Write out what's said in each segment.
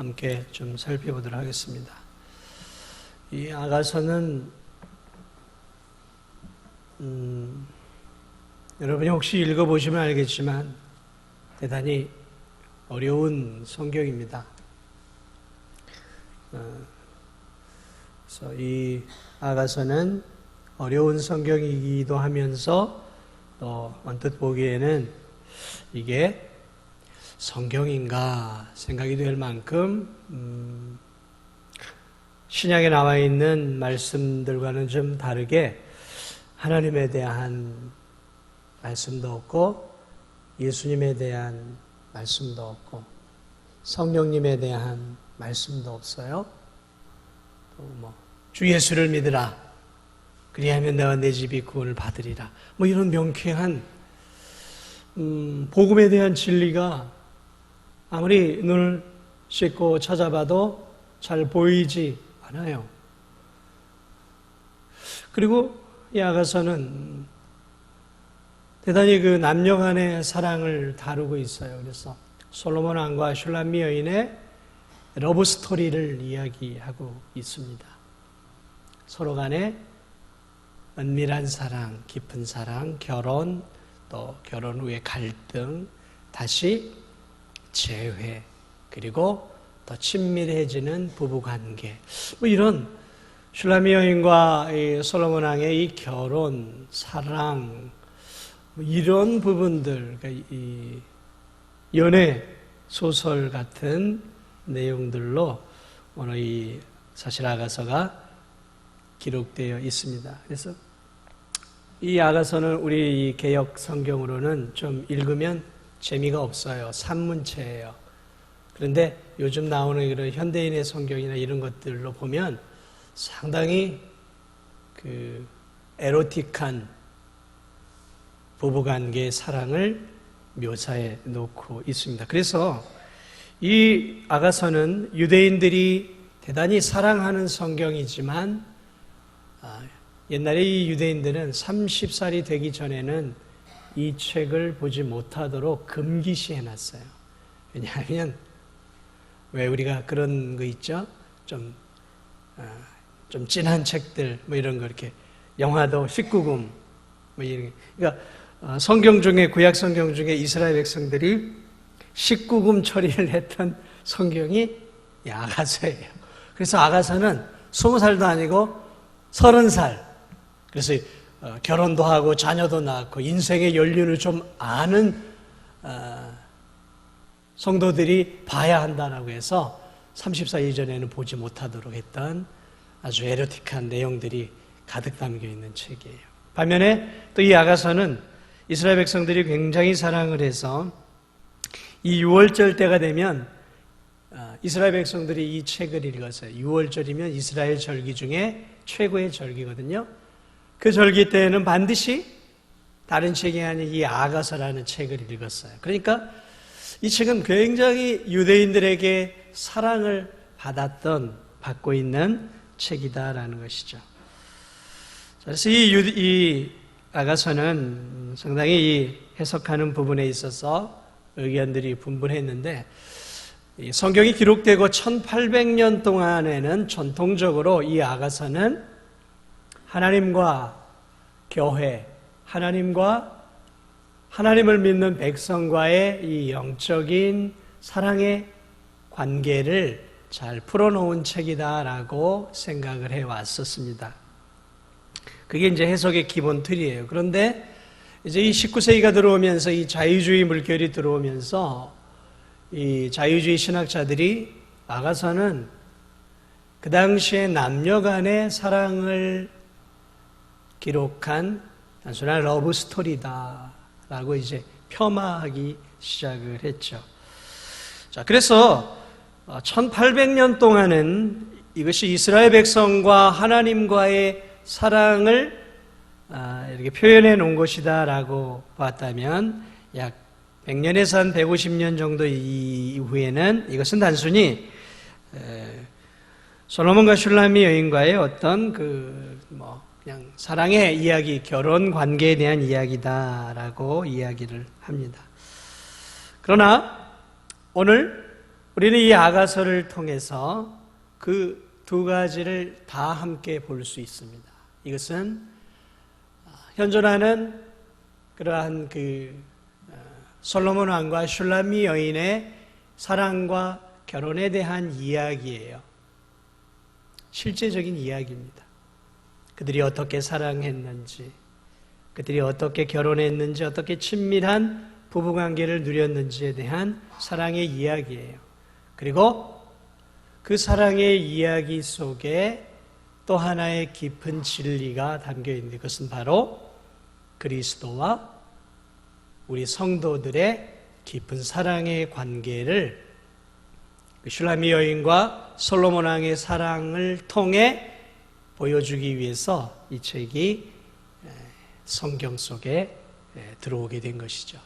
함께 좀 살펴보도록 하겠습니다. 이 아가서는 여러분이 혹시 읽어보시면 알겠지만 대단히 어려운 성경입니다. 그래서 이 아가서는 어려운 성경이기도 하면서 또 언뜻 보기에는 이게 성경인가 생각이 될 만큼 신약에 나와 있는 말씀들과는 좀 다르게 하나님에 대한 말씀도 없고 예수님에 대한 말씀도 없고 성령님에 대한 말씀도 없어요. 또 주 예수를 믿으라. 그리하면 너와 내 집이 구원을 받으리라. 이런 명쾌한 복음에 대한 진리가 아무리 눈을 씻고 찾아봐도 잘 보이지 않아요. 그리고 이 아가서는 대단히 그 남녀 간의 사랑을 다루고 있어요. 그래서 솔로몬 왕과 슐람미 여인의 러브 스토리를 이야기하고 있습니다. 서로 간에 은밀한 사랑, 깊은 사랑, 결혼, 또 결혼 후의 갈등, 다시 재회, 그리고 더 친밀해지는 부부관계. 이런 슐람미 여인과 솔로몬 왕의 이 결혼, 사랑, 이런 부분들, 그러니까 이 연애 소설 같은 내용들로 오늘 이 사실 아가서가 기록되어 있습니다. 그래서 이 아가서는 우리 이 개역 성경으로는 좀 읽으면 재미가 없어요. 산문체예요. 그런데 요즘 나오는 이런 현대인의 성경이나 이런 것들로 보면 상당히 그 에로틱한 부부관계의 사랑을 묘사해 놓고 있습니다. 그래서 이 아가서는 유대인들이 대단히 사랑하는 성경이지만 옛날에 이 유대인들은 30살이 되기 전에는 이 책을 보지 못하도록 금기시해 놨어요. 왜냐하면 왜 우리가 그런 거 있죠? 좀 진한 책들 이런 거 이렇게 영화도 19금 이런. 그러니까 성경 중에 구약 성경 중에 이스라엘 백성들이 19금 처리를 했던 성경이 이 아가서예요. 그래서 아가서는 20살도 아니고 30살. 그래서 결혼도 하고 자녀도 낳고 인생의 연륜을 좀 아는 성도들이 봐야 한다라고 해서 30살 이전에는 보지 못하도록 했던 아주 에로틱한 내용들이 가득 담겨 있는 책이에요. 반면에 또 이 아가서는 이스라엘 백성들이 굉장히 사랑을 해서 이 6월절 때가 되면 이스라엘 백성들이 이 책을 읽었어요. 6월절이면 이스라엘 절기 중에 최고의 절기거든요. 그 절기 때에는 반드시 다른 책이 아닌 이 아가서라는 책을 읽었어요. 그러니까 이 책은 굉장히 유대인들에게 사랑을 받고 있는 책이다라는 것이죠. 그래서 이 아가서는 상당히 이 해석하는 부분에 있어서 의견들이 분분했는데 성경이 기록되고 1800년 동안에는 전통적으로 이 아가서는 하나님과 교회, 하나님을 믿는 백성과의 이 영적인 사랑의 관계를 잘 풀어놓은 책이다라고 생각을 해왔었습니다. 그게 이제 해석의 기본 틀이에요. 그런데 이제 이 19세기가 들어오면서 이 자유주의 물결이 들어오면서 이 자유주의 신학자들이 아가서는 그 당시에 남녀 간의 사랑을 기록한 단순한 러브 스토리다라고 이제 폄하하기 시작을 했죠. 자, 그래서 1800년 동안은 이것이 이스라엘 백성과 하나님과의 사랑을 이렇게 표현해 놓은 것이다라고 봤다면 약 100년에서 한 150년 정도 이후에는 이것은 단순히 솔로몬과 슐람미 여인과의 어떤 그냥 사랑의 이야기, 결혼 관계에 대한 이야기다라고 이야기를 합니다. 그러나 오늘 우리는 이 아가서를 통해서 그 두 가지를 다 함께 볼 수 있습니다. 이것은 현존하는 그러한 솔로몬 왕과 슐라미 여인의 사랑과 결혼에 대한 이야기예요. 실제적인 이야기입니다. 그들이 어떻게 사랑했는지, 그들이 어떻게 결혼했는지, 어떻게 친밀한 부부관계를 누렸는지에 대한 사랑의 이야기예요. 그리고 그 사랑의 이야기 속에 또 하나의 깊은 진리가 담겨 있는데, 그것은 바로 그리스도와 우리 성도들의 깊은 사랑의 관계를 슐라미 여인과 솔로몬 왕의 사랑을 통해 보여주기 위해서 이 책이 성경 속에 들어오게 된 것이죠.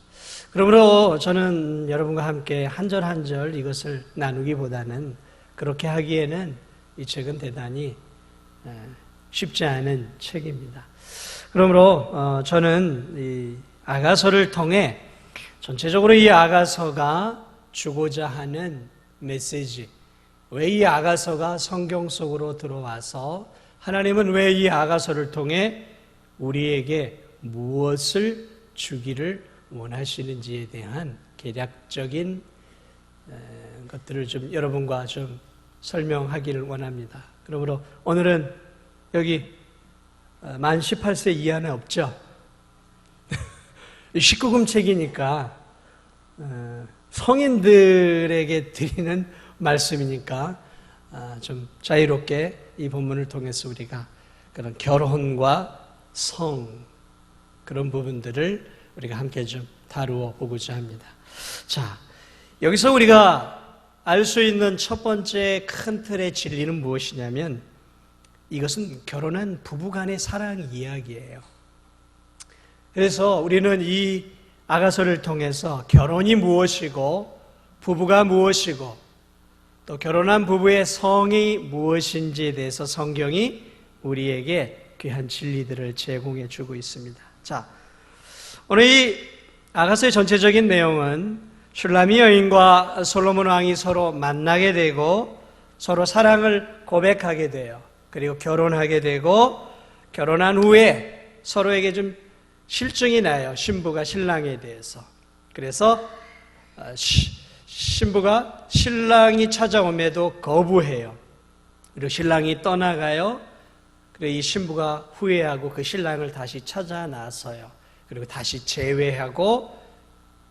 그러므로 저는 여러분과 함께 한 절 한 절 이것을 나누기보다는 그렇게 하기에는 이 책은 대단히 쉽지 않은 책입니다. 그러므로 저는 이 아가서를 통해 전체적으로 이 아가서가 주고자 하는 메시지, 왜 이 아가서가 성경 속으로 들어와서 하나님은 왜 이 아가서를 통해 우리에게 무엇을 주기를 원하시는지에 대한 개략적인 것들을 좀 여러분과 좀 설명하기를 원합니다. 그러므로 오늘은 여기 만 18세 이하는 없죠. 19금 책이니까 성인들에게 드리는 말씀이니까 좀 자유롭게 이 본문을 통해서 우리가 그런 결혼과 성 그런 부분들을 우리가 함께 좀 다루어 보고자 합니다. 자, 여기서 우리가 알 수 있는 첫 번째 큰 틀의 진리는 무엇이냐면 이것은 결혼한 부부간의 사랑 이야기예요. 그래서 우리는 이 아가서를 통해서 결혼이 무엇이고 부부가 무엇이고 또 결혼한 부부의 성이 무엇인지에 대해서 성경이 우리에게 귀한 진리들을 제공해 주고 있습니다. 자, 오늘 이 아가서의 전체적인 내용은 슐라미 여인과 솔로몬 왕이 서로 만나게 되고 서로 사랑을 고백하게 돼요. 그리고 결혼하게 되고 결혼한 후에 서로에게 좀 실증이 나요. 신부가 신랑에 대해서. 그래서 신부가 신랑이 찾아옴에도 거부해요. 그리고 신랑이 떠나가요. 그리고 이 신부가 후회하고 그 신랑을 다시 찾아 나서요. 그리고 다시 재회하고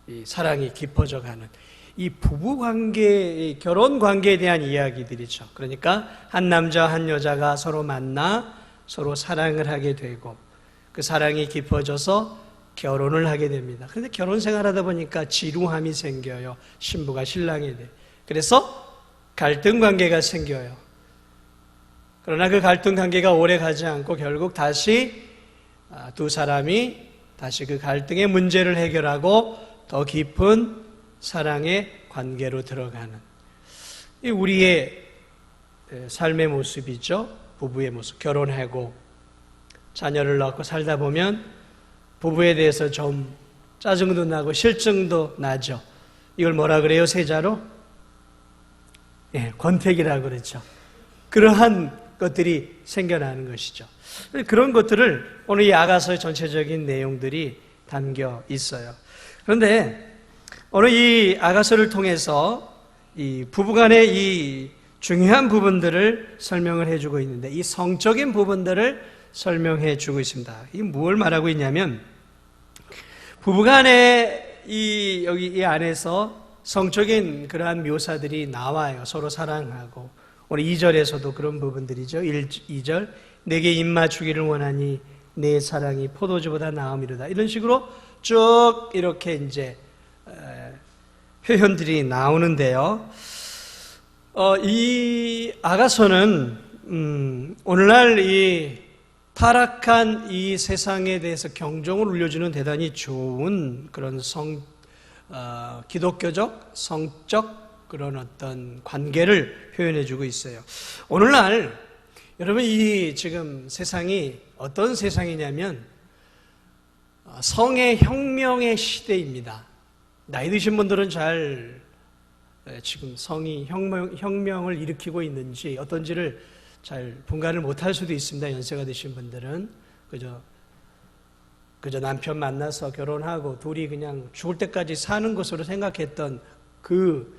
이 사랑이 깊어져 가는 이 부부관계, 결혼관계에 대한 이야기들이죠. 그러니까 한 남자와 한 여자가 서로 만나 서로 사랑을 하게 되고 그 사랑이 깊어져서 결혼을 하게 됩니다. 그런데 결혼 생활하다 보니까 지루함이 생겨요. 신부가 신랑이 돼. 그래서 갈등 관계가 생겨요. 그러나 그 갈등 관계가 오래 가지 않고 결국 다시 두 사람이 다시 그 갈등의 문제를 해결하고 더 깊은 사랑의 관계로 들어가는 이 우리의 삶의 모습이죠. 부부의 모습. 결혼하고 자녀를 낳고 살다 보면 부부에 대해서 좀 짜증도 나고 실증도 나죠. 이걸 뭐라 그래요? 세자로? 권태기라고 그러죠. 그러한 것들이 생겨나는 것이죠. 그런 것들을 오늘 이 아가서의 전체적인 내용들이 담겨 있어요. 그런데 오늘 이 아가서를 통해서 이 부부간의 이 중요한 부분들을 설명을 해주고 있는데 이 성적인 부분들을 설명해 주고 있습니다. 이 뭘 말하고 있냐면 부부간의 여기 이 안에서 성적인 그러한 묘사들이 나와요. 서로 사랑하고 오늘 2절에서도 그런 부분들이죠. 2절 내게 입 맞추기를 원하니 내 사랑이 포도주보다 나음이로다. 이런 식으로 쭉 이렇게 이제 표현들이 나오는데요. 이 아가서는 오늘날 이 타락한 이 세상에 대해서 경종을 울려주는 대단히 좋은 그런 기독교적, 성적 그런 어떤 관계를 표현해주고 있어요. 오늘날 여러분 이 지금 세상이 어떤 세상이냐면 성의 혁명의 시대입니다. 나이 드신 분들은 잘 지금 성이 혁명을 일으키고 있는지 어떤지를 잘 분간을 못할 수도 있습니다. 연세가 드신 분들은 그저 남편 만나서 결혼하고 둘이 그냥 죽을 때까지 사는 것으로 생각했던 그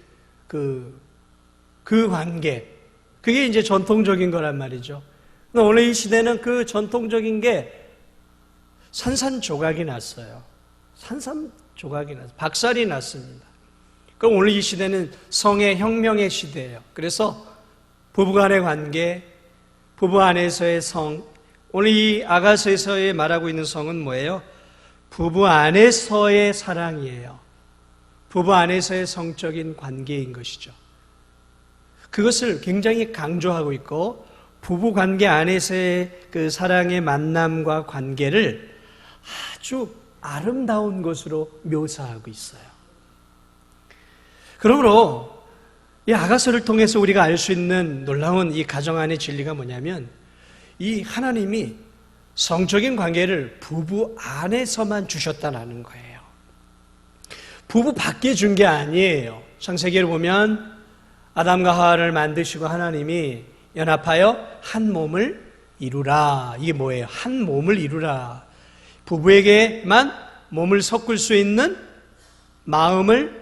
관계, 그게 이제 전통적인 거란 말이죠. 오늘 이 시대는 그 전통적인 게 산산조각이 났어요. 산산조각이 났어요. 박살이 났습니다. 그럼 오늘 이 시대는 성의 혁명의 시대예요. 그래서 부부간의 관계, 부부 안에서의 성, 오늘 이 아가서에서 말하고 있는 성은 뭐예요? 부부 안에서의 사랑이에요. 부부 안에서의 성적인 관계인 것이죠. 그것을 굉장히 강조하고 있고, 부부 관계 안에서의 그 사랑의 만남과 관계를 아주 아름다운 것으로 묘사하고 있어요. 그러므로 이 아가서를 통해서 우리가 알 수 있는 놀라운 이 가정 안의 진리가 뭐냐면, 이 하나님이 성적인 관계를 부부 안에서만 주셨다는 거예요. 부부 밖에 준 게 아니에요. 창세기를 보면 아담과 하와를 만드시고 하나님이 연합하여 한 몸을 이루라. 이게 뭐예요? 한 몸을 이루라. 부부에게만 몸을 섞을 수 있는 마음을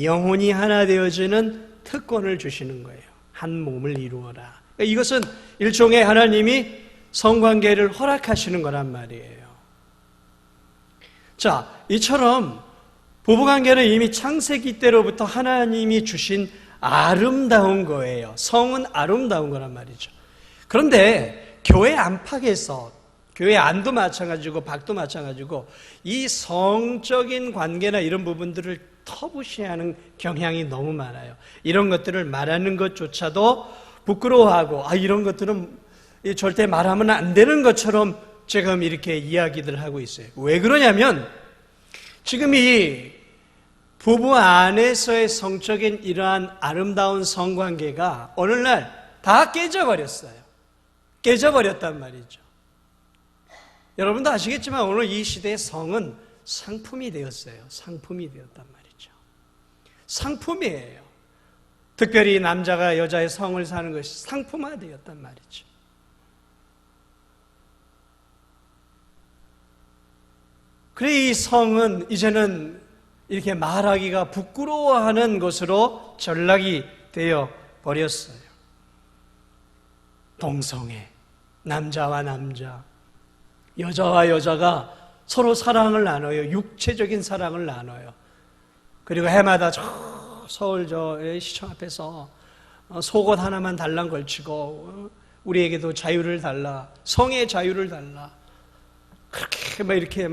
영혼이 하나 되어지는 특권을 주시는 거예요. 한 몸을 이루어라. 이것은 일종의 하나님이 성관계를 허락하시는 거란 말이에요. 자, 이처럼 부부관계는 이미 창세기 때로부터 하나님이 주신 아름다운 거예요. 성은 아름다운 거란 말이죠. 그런데 교회 안팎에서, 교회 안도 마찬가지고 밖도 마찬가지고 이 성적인 관계나 이런 부분들을 터부시하는 경향이 너무 많아요. 이런 것들을 말하는 것조차도 부끄러워하고, 이런 것들은 절대 말하면 안 되는 것처럼 지금 이렇게 이야기들 하고 있어요. 왜 그러냐면 지금 이 부부 안에서의 성적인 이러한 아름다운 성관계가 어느 날 다 깨져버렸어요. 깨져버렸단 말이죠. 여러분도 아시겠지만 오늘 이 시대의 성은 상품이 되었어요. 상품이 되었단 말이죠. 상품이에요. 특별히 남자가 여자의 성을 사는 것이 상품화되었단 말이죠. 그래 이 성은 이제는 이렇게 말하기가 부끄러워하는 것으로 전락이 되어 버렸어요. 동성애, 남자와 남자, 여자와 여자가 서로 사랑을 나눠요. 육체적인 사랑을 나눠요. 그리고 해마다 서울 시청 앞에서 속옷 하나만 달랑 걸치고 우리에게도 자유를 달라, 성의 자유를 달라, 그렇게 이렇게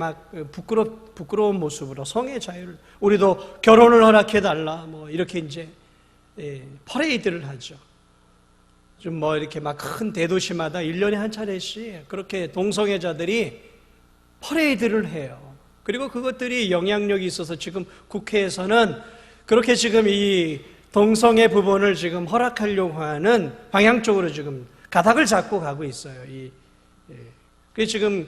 부끄러운 모습으로 성의 자유를, 우리도 결혼을 허락해 달라, 이렇게 이제 퍼레이드를 하죠. 좀 이렇게 큰 대도시마다 1년에 한 차례씩 그렇게 동성애자들이 퍼레이드를 해요. 그리고 그것들이 영향력이 있어서 지금 국회에서는 그렇게 지금 이 동성애 부분을 지금 허락하려고 하는 방향 쪽으로 지금 가닥을 잡고 가고 있어요. 그래서 지금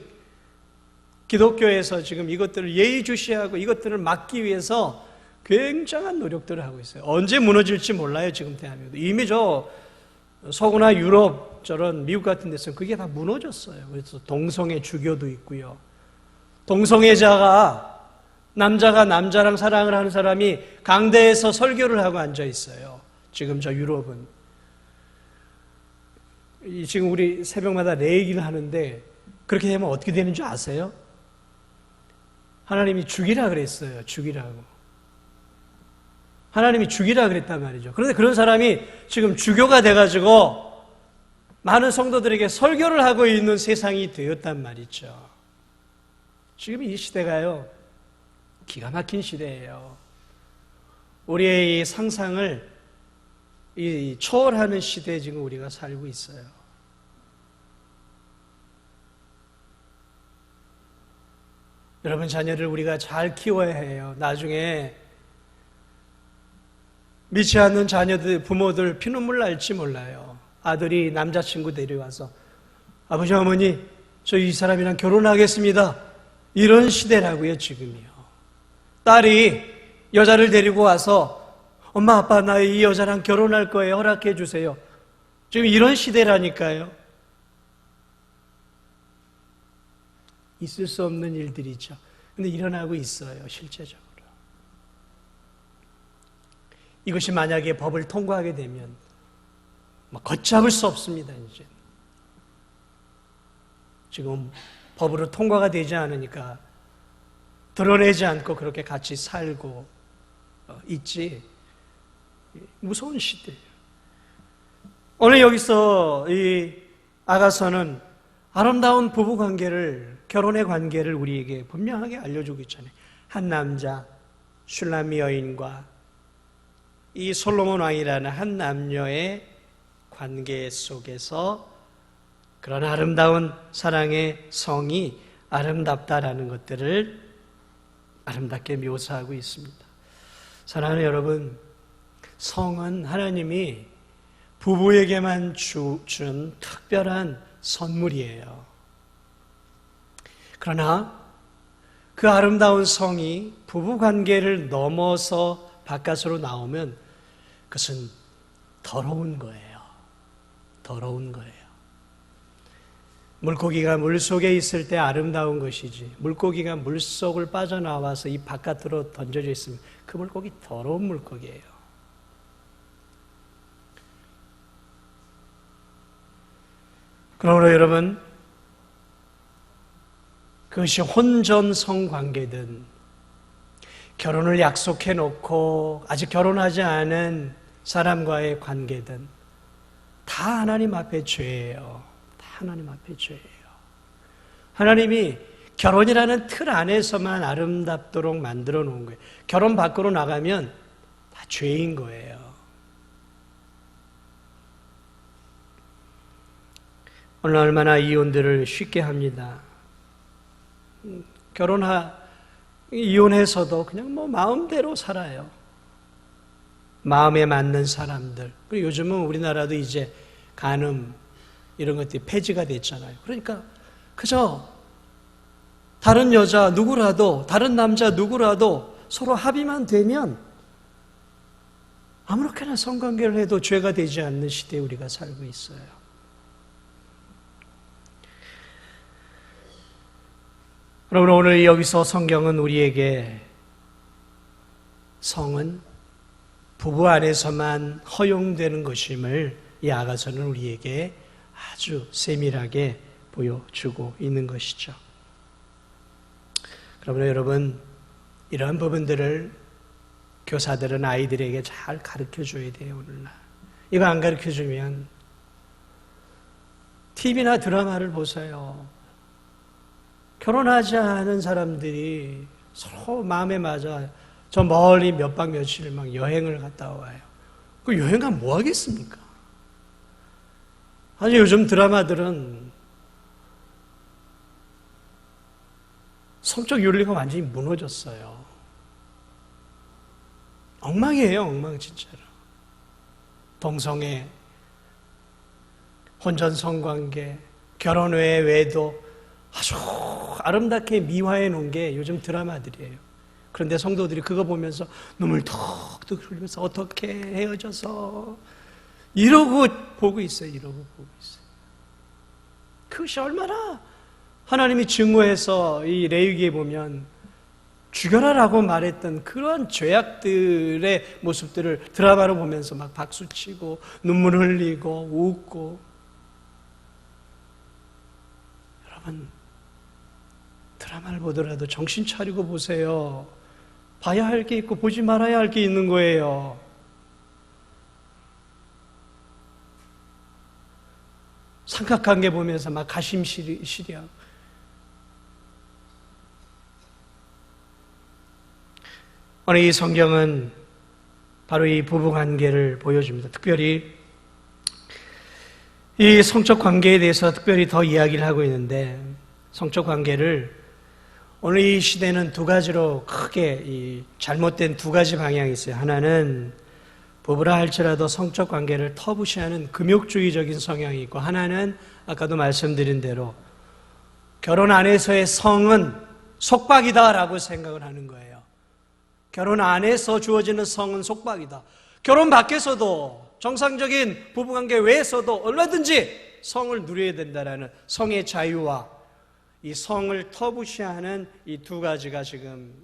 기독교에서 지금 이것들을 예의주시하고 이것들을 막기 위해서 굉장한 노력들을 하고 있어요. 언제 무너질지 몰라요. 지금 대한민국 이미 서구나 유럽, 저런 미국 같은 데서는 그게 다 무너졌어요. 그래서 동성애 주교도 있고요. 동성애자가, 남자가 남자랑 사랑을 하는 사람이 강대에서 설교를 하고 앉아 있어요. 지금 저 유럽은. 지금 우리 새벽마다 레이기를 하는데 그렇게 되면 어떻게 되는 줄 아세요? 하나님이 죽이라 그랬어요. 죽이라고. 하나님이 죽이라 그랬단 말이죠. 그런데 그런 사람이 지금 주교가 돼가지고 많은 성도들에게 설교를 하고 있는 세상이 되었단 말이죠. 지금 이 시대가요, 기가 막힌 시대예요. 우리의 이 상상을 초월하는 시대에 지금 우리가 살고 있어요. 여러분, 자녀를 우리가 잘 키워야 해요. 나중에 믿지 않는 자녀들, 부모들 피눈물 날지 몰라요. 아들이 남자친구 데려와서 아버지, 어머니, 저 이 사람이랑 결혼하겠습니다. 이런 시대라고요, 지금이요. 딸이 여자를 데리고 와서 엄마 아빠 나 이 여자랑 결혼할 거예요. 허락해 주세요. 지금 이런 시대라니까요. 있을 수 없는 일들이죠. 근데 일어나고 있어요. 실제적으로. 이것이 만약에 법을 통과하게 되면 걷잡을 수 없습니다. 이제 지금 법으로 통과가 되지 않으니까 드러내지 않고 그렇게 같이 살고 있지. 무서운 시대예요. 오늘 여기서 이 아가서는 아름다운 부부 관계를, 결혼의 관계를 우리에게 분명하게 알려주고 있잖아요. 한 남자 슐라미 여인과 이 솔로몬 왕이라는 한 남녀의 관계 속에서 그런 아름다운 사랑의 성이 아름답다라는 것들을 아름답게 묘사하고 있습니다. 사랑하는 여러분, 성은 하나님이 부부에게만 준 특별한 선물이에요. 그러나 그 아름다운 성이 부부관계를 넘어서 바깥으로 나오면 그것은 더러운 거예요. 더러운 거예요. 물고기가 물속에 있을 때 아름다운 것이지, 물고기가 물속을 빠져나와서 이 바깥으로 던져져 있으면 그 물고기 더러운 물고기예요. 그러므로 여러분, 그것이 혼전성 관계든 결혼을 약속해 놓고 아직 결혼하지 않은 사람과의 관계든 다 하나님 앞에 죄예요. 다 하나님 앞에 죄예요. 하나님이 결혼이라는 틀 안에서만 아름답도록 만들어 놓은 거예요. 결혼 밖으로 나가면 다 죄인 거예요. 오늘 얼마나 이혼들을 쉽게 합니다. 이혼해서도 그냥 마음대로 살아요. 마음에 맞는 사람들. 그리고 요즘은 우리나라도 이제 간음 이런 것들이 폐지가 됐잖아요. 그러니까 그저 다른 여자 누구라도, 다른 남자 누구라도 서로 합의만 되면 아무렇게나 성관계를 해도 죄가 되지 않는 시대에 우리가 살고 있어요. 그러므로 오늘 여기서 성경은 우리에게 성은 부부 안에서만 허용되는 것임을 이 아가서는 우리에게 아주 세밀하게 보여주고 있는 것이죠. 그러므로 여러분, 이러한 부분들을 교사들은 아이들에게 잘 가르쳐줘야 돼요. 오늘날 이거 안 가르쳐주면 TV나 드라마를 보세요. 결혼하지 않은 사람들이 서로 마음에 맞아 저 멀리 몇 박 며칠 막 여행을 갔다 와요. 그 여행 가면 뭐 하겠습니까? 아니 요즘 드라마들은 성적 윤리가 완전히 무너졌어요. 엉망이에요, 엉망 진짜로. 동성애, 혼전 성관계, 결혼 외에 외도 아주 아름답게 미화해 놓은 게 요즘 드라마들이에요. 그런데 성도들이 그거 보면서 눈물 턱턱 흘리면서 어떻게 헤어져서 이러고 보고 있어요. 이러고 보고 있어요. 그것이 얼마나 하나님이 증오해서 이 레위기에 보면 죽여라라고 말했던 그런 죄악들의 모습들을 드라마로 보면서 막 박수치고 눈물 흘리고 웃고. 여러분, 드라마를 보더라도 정신 차리고 보세요. 봐야 할 게 있고 보지 말아야 할 게 있는 거예요. 삼각관계 보면서 막 가심시리하고. 오늘 이 성경은 바로 이 부부관계를 보여줍니다. 특별히 이 성적 관계에 대해서 특별히 더 이야기를 하고 있는데, 성적 관계를 오늘 이 시대는 두 가지로 크게 잘못된 두 가지 방향이 있어요. 하나는 부부라 할지라도 성적 관계를 터부시하는 금욕주의적인 성향이 있고, 하나는 아까도 말씀드린 대로 결혼 안에서의 성은 속박이다라고 생각을 하는 거예요. 결혼 안에서 주어지는 성은 속박이다. 결혼 밖에서도 정상적인 부부관계 외에서도 얼마든지 성을 누려야 된다라는 성의 자유와 이 성을 터부시하는 이 두 가지가 지금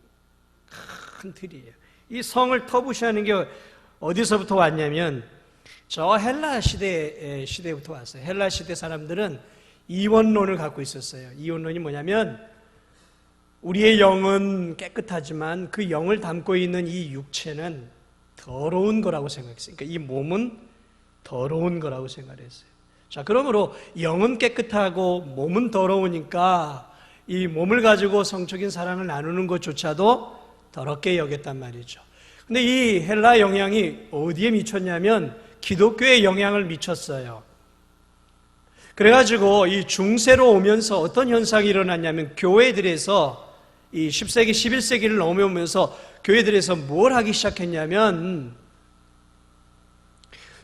큰 틀이에요. 이 성을 터부시하는 게 어디서부터 왔냐면 저 헬라 시대부터 왔어요. 헬라 시대 사람들은 이원론을 갖고 있었어요. 이원론이 뭐냐면 우리의 영은 깨끗하지만 그 영을 담고 있는 이 육체는 더러운 거라고 생각했어요. 그러니까 이 몸은 더러운 거라고 생각했어요. 자, 그러므로 영은 깨끗하고 몸은 더러우니까 이 몸을 가지고 성적인 사랑을 나누는 것조차도 더럽게 여겼단 말이죠. 근데 이 헬라 영향이 어디에 미쳤냐면 기독교에 영향을 미쳤어요. 그래가지고 이 중세로 오면서 어떤 현상이 일어났냐면 교회들에서 이 10세기, 11세기를 넘어오면서 교회들에서 뭘 하기 시작했냐면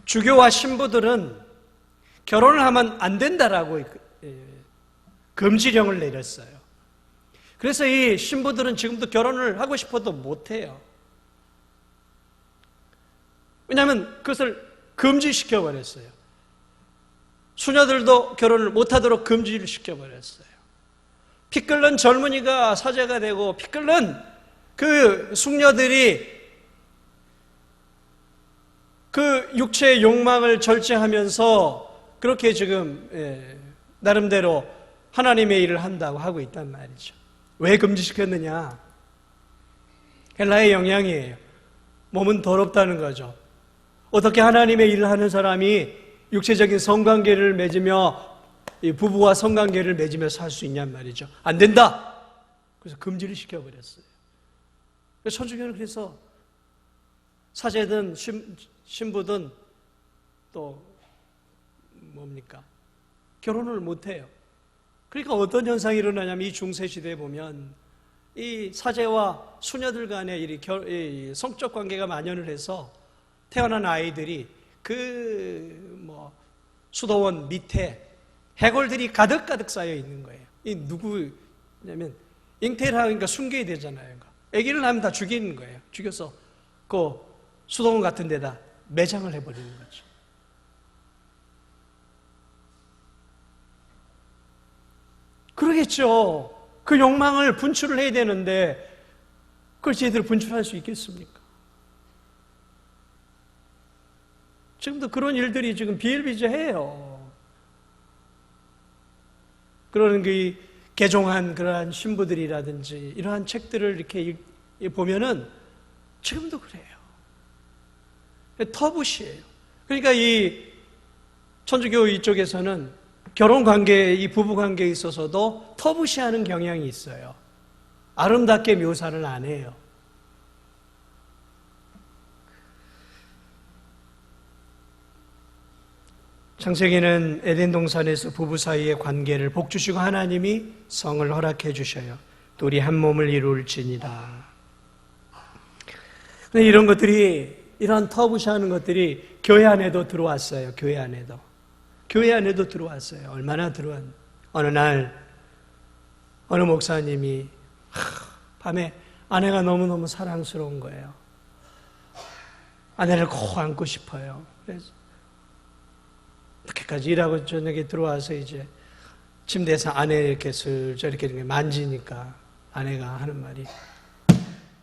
주교와 신부들은 결혼을 하면 안 된다라고 금지령을 내렸어요. 그래서 이 신부들은 지금도 결혼을 하고 싶어도 못해요. 왜냐하면 그것을 금지시켜버렸어요. 수녀들도 결혼을 못하도록 금지를 시켜버렸어요. 피 끓는 젊은이가 사제가 되고 피 끓는 그 숙녀들이 그 육체의 욕망을 절제하면서 그렇게 지금 나름대로 하나님의 일을 한다고 하고 있단 말이죠. 왜 금지시켰느냐? 헬라의 영향이에요. 몸은 더럽다는 거죠. 어떻게 하나님의 일을 하는 사람이 육체적인 성관계를 맺으며 부부와 성관계를 맺으며 살 수 있냔 말이죠. 안 된다! 그래서 금지를 시켜버렸어요. 천주교는 그래서 사제든 신부든 또 뭡니까? 결혼을 못해요. 그러니까 어떤 현상이 일어나냐면 이 중세시대에 보면 이 사제와 수녀들 간에 이 성적 관계가 만연을 해서 태어난 아이들이 수도원 밑에 해골들이 가득가득 쌓여 있는 거예요. 이 누구냐면 잉태를 하니까 숨겨야 되잖아요. 아기를 낳으면 다 죽이는 거예요. 죽여서 그 수도원 같은 데다 매장을 해버리는 거죠. 그러겠죠. 그 욕망을 분출을 해야 되는데 그걸 저희들이 분출할 수 있겠습니까? 지금도 그런 일들이 지금 비일비재해요. 그런 그 개종한 그러한 신부들이라든지 이러한 책들을 이렇게 보면은 지금도 그래요. 터부시예요. 그러니까 이 천주교 이쪽에서는 결혼 관계, 이 부부 관계에 있어서도 터부시하는 경향이 있어요. 아름답게 묘사를 안 해요. 창세기는 에덴 동산에서 부부 사이의 관계를 복주시고 하나님이 성을 허락해 주셔요. 또 우리 한 몸을 이룰지니라. 근데 이런 것들이, 이런 터부시하는 것들이 교회 안에도 들어왔어요. 교회 안에도 들어왔어요. 얼마나 어느 날 어느 목사님이 밤에 아내가 너무너무 사랑스러운 거예요. 아내를 꼭 안고 싶어요. 그래서 늦게까지 일하고 저녁에 들어와서 이제 침대에서 아내 이렇게 슬쩍 이렇게 만지니까 아내가 하는 말이,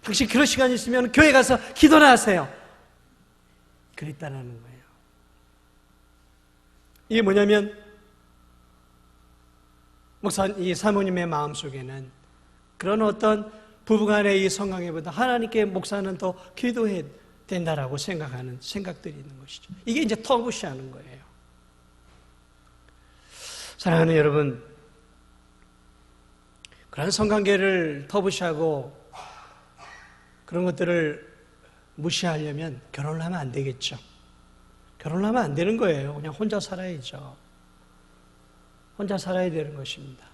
당신 그런 시간 있으면 교회 가서 기도나 하세요. 그랬다라는 거예요. 이게 뭐냐면 이 사모님의 마음속에는 그런 어떤 부부간의 이 성관계보다 하나님께 목사는 더 기도해야 된다라고 생각하는 생각들이 있는 것이죠. 이게 이제 터부시하는 거예요. 사랑하는 여러분, 그런 성관계를 터부시하고 그런 것들을 무시하려면 결혼을 하면 안 되겠죠. 결혼을 하면 안 되는 거예요. 그냥 혼자 살아야죠. 혼자 살아야 되는 것입니다.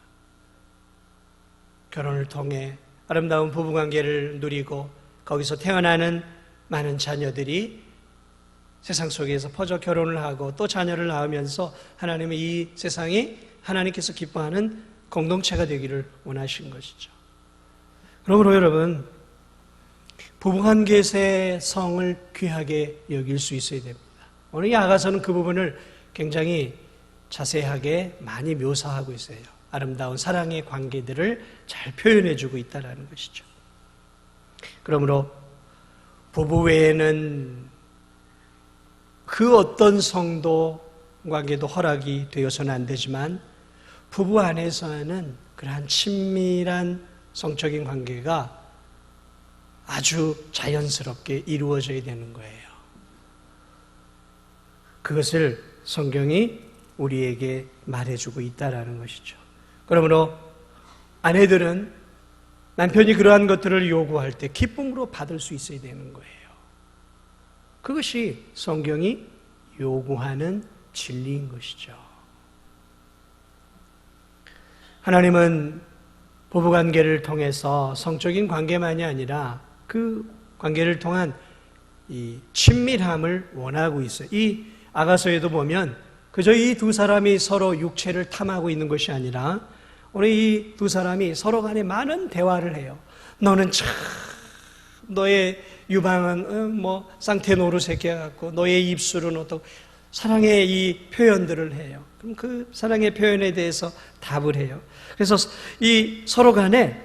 결혼을 통해 아름다운 부부관계를 누리고 거기서 태어나는 많은 자녀들이 세상 속에서 퍼져 결혼을 하고 또 자녀를 낳으면서 하나님의 이 세상이 하나님께서 기뻐하는 공동체가 되기를 원하신 것이죠. 그러므로 여러분, 부부관계에서의 성을 귀하게 여길 수 있어야 됩니다. 오늘 이 아가서는 그 부분을 굉장히 자세하게 많이 묘사하고 있어요. 아름다운 사랑의 관계들을 잘 표현해주고 있다는 것이죠. 그러므로 부부 외에는 그 어떤 성도 관계도 허락이 되어서는 안 되지만 부부 안에서는 그러한 친밀한 성적인 관계가 아주 자연스럽게 이루어져야 되는 거예요. 그것을 성경이 우리에게 말해주고 있다는 것이죠. 그러므로 아내들은 남편이 그러한 것들을 요구할 때 기쁨으로 받을 수 있어야 되는 거예요. 그것이 성경이 요구하는 진리인 것이죠. 하나님은 부부관계를 통해서 성적인 관계만이 아니라 그 관계를 통한 이 친밀함을 원하고 있어요. 이 아가서에도 보면 그저 이 두 사람이 서로 육체를 탐하고 있는 것이 아니라 오늘 이 두 사람이 서로 간에 많은 대화를 해요. 너는 참 너의 유방은 쌍태 노루새끼 같고 너의 입술은 어떻고 사랑의 이 표현들을 해요. 그럼 그 사랑의 표현에 대해서 답을 해요. 그래서 이 서로 간에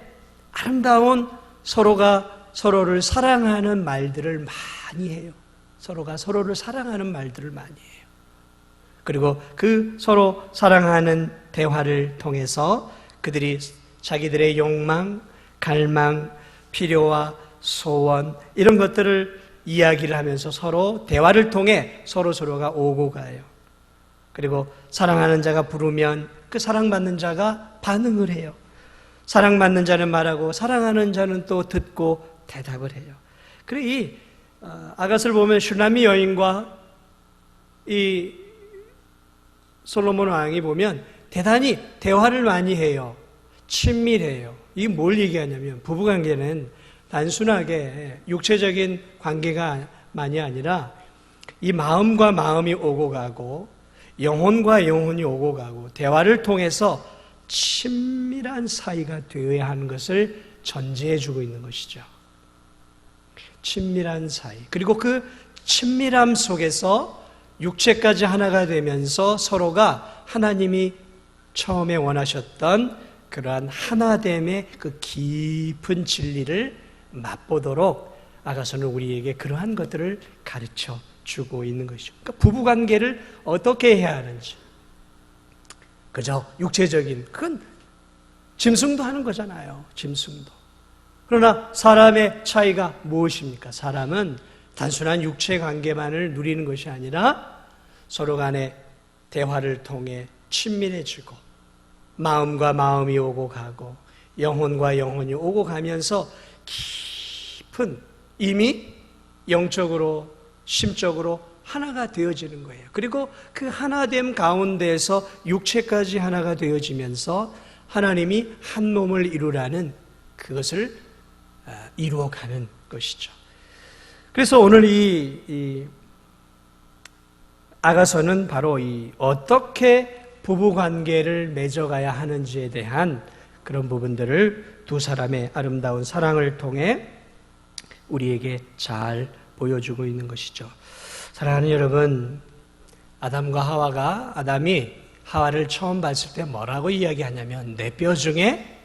아름다운 서로가 서로를 사랑하는 말들을 많이 해요. 서로가 서로를 사랑하는 말들을 많이 해요. 그리고 그 서로 사랑하는 대화를 통해서 그들이 자기들의 욕망, 갈망, 필요와 소원 이런 것들을 이야기를 하면서 서로 대화를 통해 서로가 오고 가요. 그리고 사랑하는 자가 부르면 그 사랑받는 자가 반응을 해요. 사랑받는 자는 말하고 사랑하는 자는 또 듣고 대답을 해요. 그리고 이 아가서를 보면 슐라미 여인과 이 솔로몬 왕이 보면 대단히 대화를 많이 해요. 친밀해요. 이게 뭘 얘기하냐면 부부관계는 단순하게 육체적인 관계가 만이 아니라 이 마음과 마음이 오고 가고 영혼과 영혼이 오고 가고 대화를 통해서 친밀한 사이가 되어야 하는 것을 전제해 주고 있는 것이죠. 친밀한 사이. 그리고 그 친밀함 속에서 육체까지 하나가 되면서 서로가 하나님이 처음에 원하셨던 그러한 하나됨의 그 깊은 진리를 맛보도록 아가서는 우리에게 그러한 것들을 가르쳐 주고 있는 것이죠. 그러니까 부부관계를 어떻게 해야 하는지. 그저 육체적인 그건 짐승도 하는 거잖아요. 짐승도. 그러나 사람의 차이가 무엇입니까? 사람은 단순한 육체 관계만을 누리는 것이 아니라 서로 간의 대화를 통해 친밀해지고 마음과 마음이 오고 가고 영혼과 영혼이 오고 가면서 깊은 이미 영적으로 심적으로 하나가 되어지는 거예요. 그리고 그 하나됨 가운데에서 육체까지 하나가 되어지면서 하나님이 한 몸을 이루라는 그것을 이루어가는 것이죠. 그래서 오늘 이 아가서는 바로 이 어떻게 부부관계를 맺어가야 하는지에 대한 그런 부분들을 두 사람의 아름다운 사랑을 통해 우리에게 잘 보여주고 있는 것이죠. 사랑하는 여러분, 아담이 하와를 처음 봤을 때 뭐라고 이야기하냐면 내 뼈 중에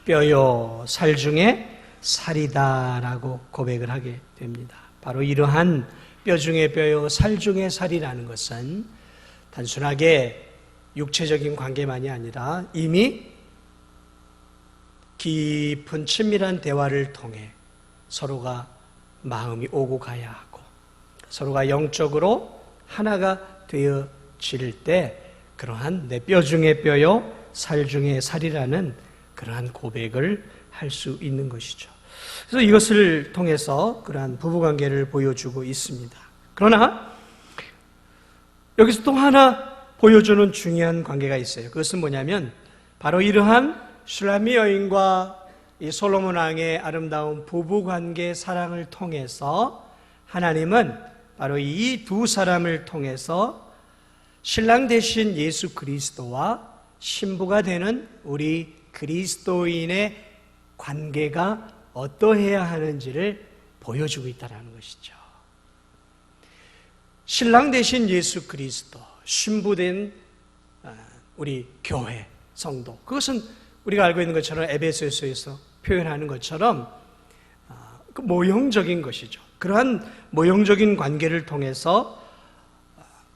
뼈요 살 중에 살이다라고 고백을 하게 됩니다. 바로 이러한 뼈 중에 뼈요 살 중에 살이라는 것은 단순하게 육체적인 관계만이 아니라 이미 깊은 친밀한 대화를 통해 서로가 마음이 오고 가야 하고 서로가 영적으로 하나가 되어질 때 그러한 내 뼈 중에 뼈요 살 중에 살이라는 그러한 고백을 할 수 있는 것이죠. 그래서 이것을 통해서 그러한 부부관계를 보여주고 있습니다. 그러나 여기서 또 하나 보여주는 중요한 관계가 있어요. 그것은 뭐냐면 바로 이러한 슐라미 여인과 이 솔로몬 왕의 아름다운 부부관계 사랑을 통해서 하나님은 바로 이 두 사람을 통해서 신랑 되신 예수 그리스도와 신부가 되는 우리 그리스도인의 관계가 어떠해야 하는지를 보여주고 있다는 것이죠. 신랑 되신 예수 그리스도, 신부된 우리 교회, 성도, 그것은 우리가 알고 있는 것처럼 에베소서에서 표현하는 것처럼 그 모형적인 것이죠. 그러한 모형적인 관계를 통해서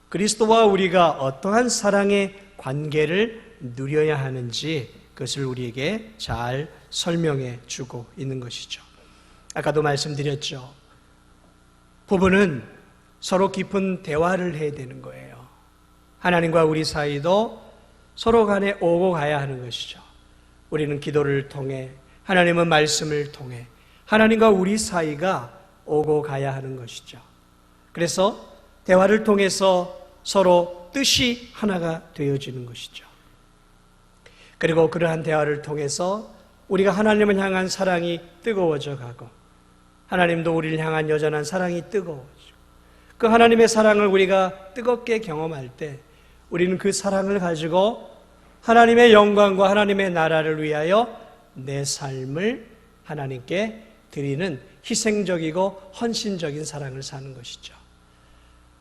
그리스도와 우리가 어떠한 사랑의 관계를 누려야 하는지 그것을 우리에게 잘 설명해 주고 있는 것이죠. 아까도 말씀드렸죠. 부부는 서로 깊은 대화를 해야 되는 거예요. 하나님과 우리 사이도 서로 간에 오고 가야 하는 것이죠. 우리는 기도를 통해, 하나님은 말씀을 통해 하나님과 우리 사이가 오고 가야 하는 것이죠. 그래서 대화를 통해서 서로 뜻이 하나가 되어지는 것이죠. 그리고 그러한 대화를 통해서 우리가 하나님을 향한 사랑이 뜨거워져 가고 하나님도 우리를 향한 여전한 사랑이 뜨거워지고 그 하나님의 사랑을 우리가 뜨겁게 경험할 때 우리는 그 사랑을 가지고 하나님의 영광과 하나님의 나라를 위하여 내 삶을 하나님께 드리는 희생적이고 헌신적인 사랑을 사는 것이죠.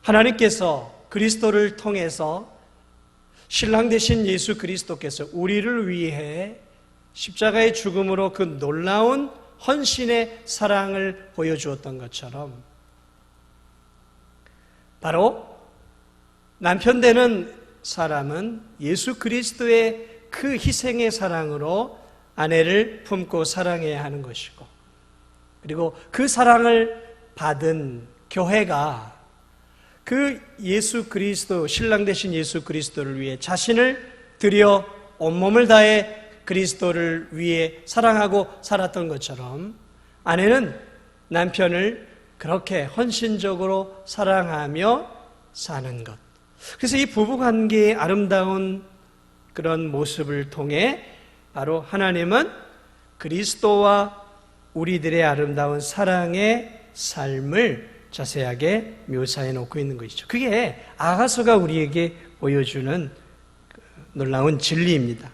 하나님께서 그리스도를 통해서 신랑 되신 예수 그리스도께서 우리를 위해 십자가의 죽음으로 그 놀라운 헌신의 사랑을 보여주었던 것처럼 바로 남편 되는 사람은 예수 그리스도의 그 희생의 사랑으로 아내를 품고 사랑해야 하는 것이고 그리고 그 사랑을 받은 교회가 그 예수 그리스도, 신랑 되신 예수 그리스도를 위해 자신을 드려 온몸을 다해 그리스도를 위해 사랑하고 살았던 것처럼 아내는 남편을 그렇게 헌신적으로 사랑하며 사는 것. 그래서 이 부부관계의 아름다운 그런 모습을 통해 바로 하나님은 그리스도와 우리들의 아름다운 사랑의 삶을 자세하게 묘사해 놓고 있는 것이죠. 그게 아가서가 우리에게 보여주는 놀라운 진리입니다.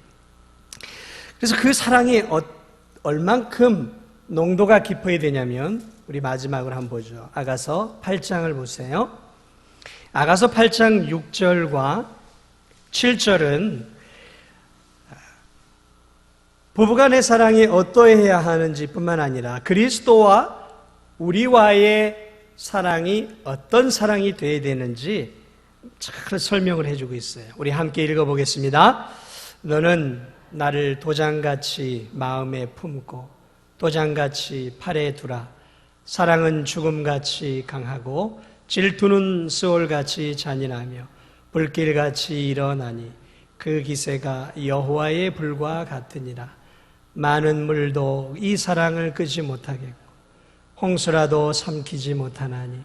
그래서 그 사랑이 얼만큼 농도가 깊어야 되냐면 우리 마지막으로 한번 보죠. 아가서 8장을 보세요. 아가서 8장 6절과 7절은 부부간의 사랑이 어떠해야 하는지 뿐만 아니라 그리스도와 우리와의 사랑이 어떤 사랑이 되어야 되는지 잘 설명을 해주고 있어요. 우리 함께 읽어보겠습니다. 너는 나를 도장같이 마음에 품고 도장같이 팔에 두라. 사랑은 죽음같이 강하고 질투는 수월같이 잔인하며 불길같이 일어나니 그 기세가 여호와의 불과 같으니라. 많은 물도 이 사랑을 끄지 못하겠고 홍수라도 삼키지 못하나니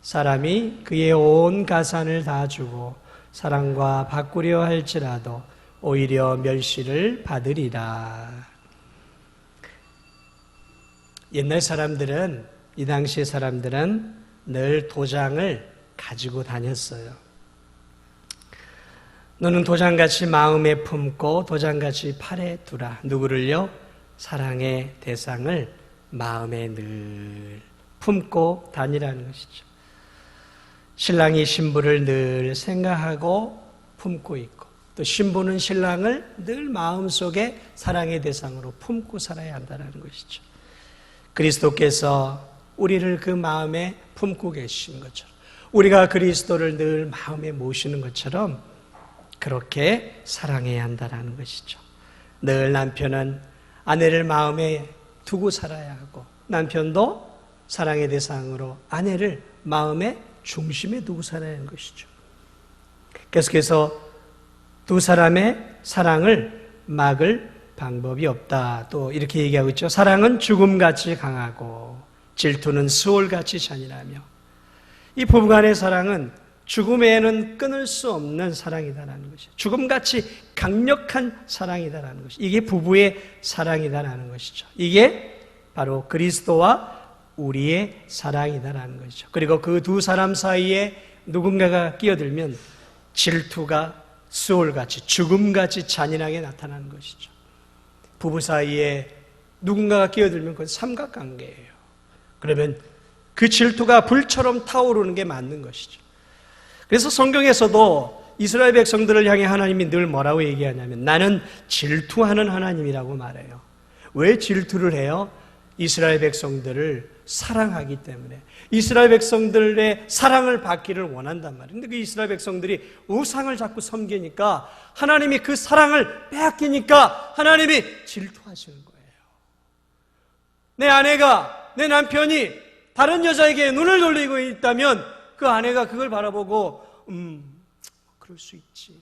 사람이 그의 온 가산을 다 주고 사랑과 바꾸려 할지라도 오히려 멸시를 받으리라. 옛날 사람들은, 이 당시의 사람들은 늘 도장을 가지고 다녔어요. 너는 도장같이 마음에 품고 도장같이 팔에 두라. 누구를요? 사랑의 대상을 마음에 늘 품고 다니라는 것이죠. 신랑이 신부를 늘 생각하고 품고 있고 또 신부는 신랑을 늘 마음속에 사랑의 대상으로 품고 살아야 한다는 것이죠. 그리스도께서 우리를 그 마음에 품고 계신 것처럼 우리가 그리스도를 늘 마음에 모시는 것처럼 그렇게 사랑해야 한다는 것이죠. 늘 남편은 아내를 마음에 두고 살아야 하고 남편도 사랑의 대상으로 아내를 마음의 중심에 두고 살아야 하는 것이죠. 계속해서 두 사람의 사랑을 막을 방법이 없다. 또 이렇게 얘기하고 있죠. 사랑은 죽음같이 강하고 질투는 수월같이 잔인하며 이 부부간의 사랑은 죽음에는 끊을 수 없는 사랑이다라는 것이죠. 죽음같이 강력한 사랑이다라는 것이죠. 이게 부부의 사랑이다라는 것이죠. 이게 바로 그리스도와 우리의 사랑이다라는 것이죠. 그리고 그 두 사람 사이에 누군가가 끼어들면 질투가 수월같이 죽음같이 잔인하게 나타나는 것이죠. 부부 사이에 누군가가 끼어들면 그건 삼각관계예요. 그러면 그 질투가 불처럼 타오르는 게 맞는 것이죠. 그래서 성경에서도 이스라엘 백성들을 향해 하나님이 늘 뭐라고 얘기하냐면 나는 질투하는 하나님이라고 말해요. 왜 질투를 해요? 이스라엘 백성들을 사랑하기 때문에, 이스라엘 백성들의 사랑을 받기를 원한단 말이에요. 근데 그 이스라엘 백성들이 우상을 자꾸 섬기니까, 하나님이 그 사랑을 빼앗기니까 하나님이 질투하시는 거예요. 내 아내가, 내 남편이 다른 여자에게 눈을 돌리고 있다면 그 아내가 그걸 바라보고 그럴 수 있지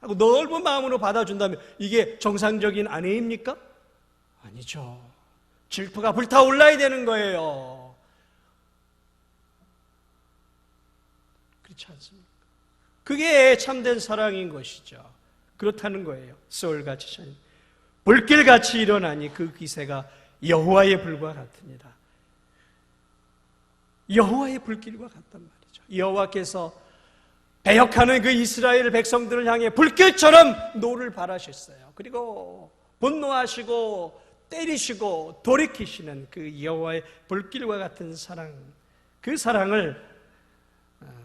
하고 넓은 마음으로 받아준다면 이게 정상적인 아내입니까? 아니죠. 질투가 불타올라야 되는 거예요. 그렇지 않습니까? 그게 참된 사랑인 것이죠. 그렇다는 거예요. 서울같이 불길같이 일어나니 그 기세가 여호와의 불과 같으니라. 여호와의 불길과 같단 말이죠. 여호와께서 배역하는 그 이스라엘 백성들을 향해 불길처럼 노를 발하셨어요. 그리고 분노하시고 때리시고 돌이키시는 그 여호와의 불길과 같은 사랑, 그 사랑을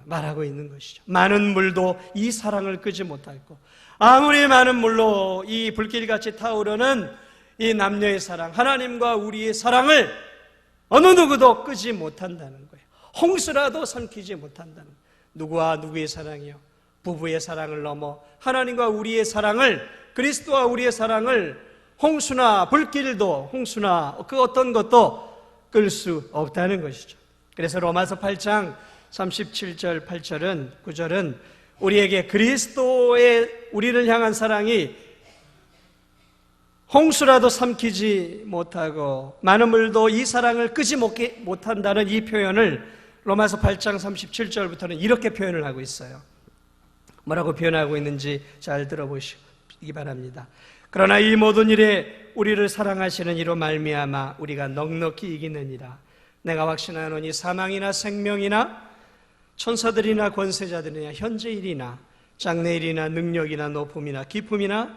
말하고 있는 것이죠. 많은 물도 이 사랑을 끄지 못하고, 아무리 많은 물로 이 불길같이 타오르는 이 남녀의 사랑, 하나님과 우리의 사랑을 어느 누구도 끄지 못한다는 거예요. 홍수라도 삼키지 못한다는 거예요. 누구와 누구의 사랑이요? 부부의 사랑을 넘어 하나님과 우리의 사랑을, 그리스도와 우리의 사랑을 홍수나 불길도, 홍수나 그 어떤 것도 끌 수 없다는 것이죠. 그래서 로마서 8장 37절 8절은 9절은 우리에게 그리스도의 우리를 향한 사랑이 홍수라도 삼키지 못하고 많은 물도 이 사랑을 끄지 못한다는 이 표현을 로마서 8장 37절부터는 이렇게 표현을 하고 있어요. 뭐라고 표현하고 있는지 잘 들어보시기 바랍니다. 그러나 이 모든 일에 우리를 사랑하시는 이로 말미암아 우리가 넉넉히 이기느니라. 내가 확신하노니 사망이나 생명이나 천사들이나 권세자들이나 현재일이나 장래일이나 능력이나 높음이나 깊음이나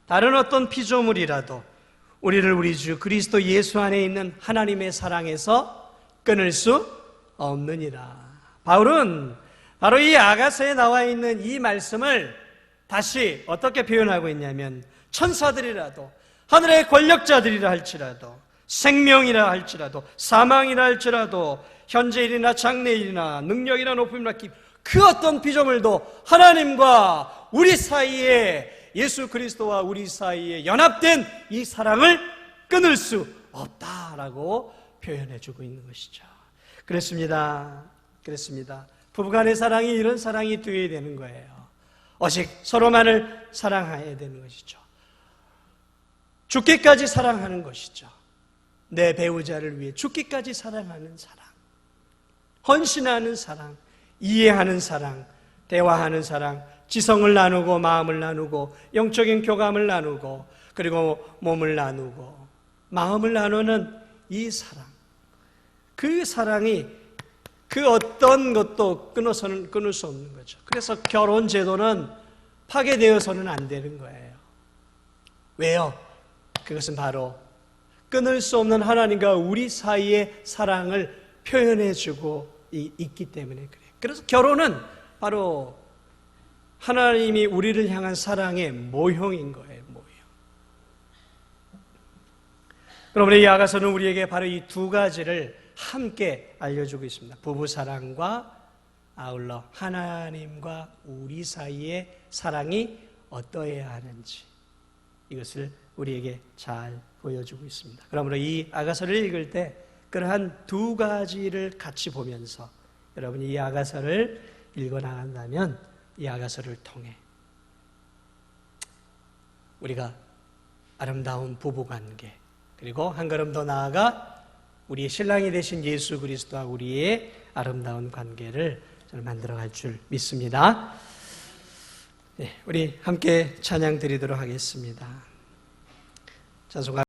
다른 어떤 피조물이라도 우리를 우리 주 그리스도 예수 안에 있는 하나님의 사랑에서 끊을 수 없느니라. 바울은 바로 이 아가서에 나와 있는 이 말씀을 다시 어떻게 표현하고 있냐면, 천사들이라도 하늘의 권력자들이라 할지라도 생명이라 할지라도 사망이라 할지라도 현재일이나 장래일이나 능력이나 높음이나 그 어떤 피조물도 하나님과 우리 사이에, 예수 그리스도와 우리 사이에 연합된 이 사랑을 끊을 수 없다라고 표현해주고 있는 것이죠. 그렇습니다. 부부간의 사랑이 이런 사랑이 되어야 되는 거예요. 오직 서로만을 사랑해야 되는 것이죠. 죽기까지 사랑하는 것이죠. 내 배우자를 위해 죽기까지 사랑하는 사랑, 헌신하는 사랑, 이해하는 사랑, 대화하는 사랑, 지성을 나누고 마음을 나누고 영적인 교감을 나누고 그리고 몸을 나누고 마음을 나누는 이 사랑, 그 사랑이 그 어떤 것도 끊을 수 없는 거죠. 그래서 결혼 제도는 파괴되어서는 안 되는 거예요. 왜요? 그것은 바로 끊을 수 없는 하나님과 우리 사이의 사랑을 표현해주고 있기 때문에 그래요. 그래서 결혼은 바로 하나님이 우리를 향한 사랑의 모형인 거예요. 모형. 여러분, 이 아가서는 우리에게 바로 이 두 가지를 함께 알려주고 있습니다. 부부사랑과 아울러 하나님과 우리 사이의 사랑이 어떠해야 하는지, 이것을 우리에게 잘 보여주고 있습니다. 그러므로 이 아가서를 읽을 때 그러한 두 가지를 같이 보면서 여러분이 이 아가서를 읽어나간다면 이 아가서를 통해 우리가 아름다운 부부관계, 그리고 한 걸음 더 나아가 우리의 신랑이 되신 예수 그리스도와 우리의 아름다운 관계를 저는 만들어갈 줄 믿습니다. 네, 우리 함께 찬양 드리도록 하겠습니다. 찬송가